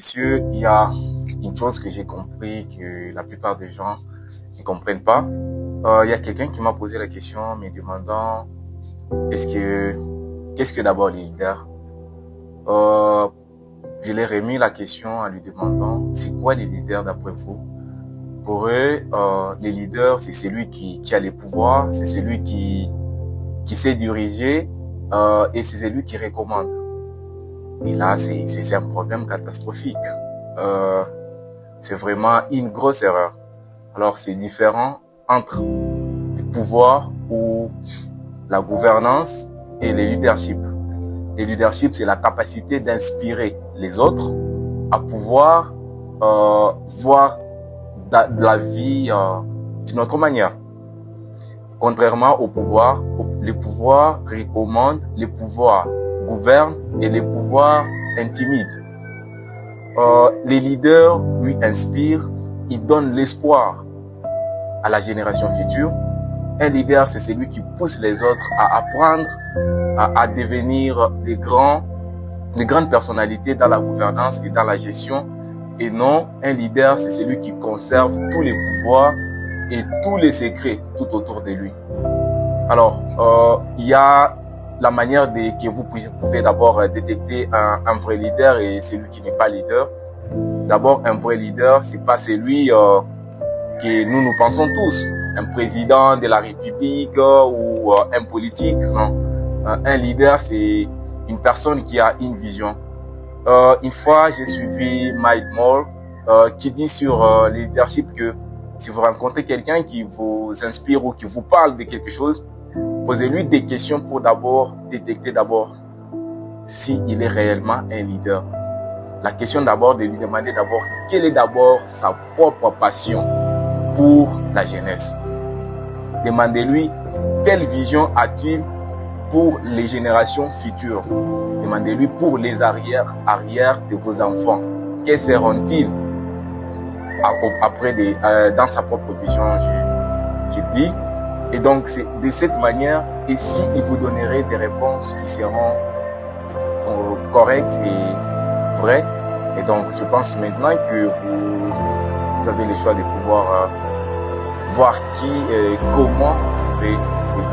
Messieurs, il y a une chose que j'ai compris que la plupart des gens ne comprennent pas. Il y a quelqu'un qui m'a posé la question me demandant qu'est-ce que d'abord les leaders? Euh, je l'ai remis la question en lui demandant c'est quoi les leaders d'après vous? Pour eux, les leaders, c'est celui qui a les pouvoirs, c'est celui qui sait diriger et c'est celui qui recommande. Et là, c'est un problème catastrophique. Euh, c'est vraiment une grosse erreur. Alors, c'est différent entre le pouvoir ou la gouvernance et le leadership. Le leadership, c'est la capacité d'inspirer les autres à pouvoir voir la vie d'une autre manière. Contrairement au pouvoir, les pouvoirs recommandent, les pouvoirs gouvernent et les pouvoirs intimident. Les leaders lui inspirent, ils donnent l'espoir à la génération future. Un leader, c'est celui qui pousse les autres à apprendre, à devenir des grandes personnalités dans la gouvernance et dans la gestion. Et non, un leader, c'est celui qui conserve tous les pouvoirs et tous les secrets tout autour de lui. Alors, il y a la manière que vous pouvez d'abord détecter un vrai leader et celui qui n'est pas leader. D'abord, un vrai leader, c'est pas celui que nous pensons tous, un président de la République ou un politique. Non. Un leader, c'est une personne qui a une vision. Une fois, j'ai suivi Mike Moore qui dit sur le leadership que si vous rencontrez quelqu'un qui vous inspire ou qui vous parle de quelque chose, posez-lui des questions pour d'abord détecter s'il est réellement un leader. La question d'abord de lui demander d'abord quelle est d'abord sa propre passion pour la jeunesse. Demandez-lui quelle vision a-t-il pour les générations futures. Demandez-lui pour les arrières de vos enfants. Quels seront-ils après dans sa propre vision, j'ai dit. Et donc, c'est de cette manière, et si il vous donnerait des réponses qui seront correctes et vraies. Et donc, je pense maintenant que vous avez le choix de pouvoir voir qui et comment vous pouvez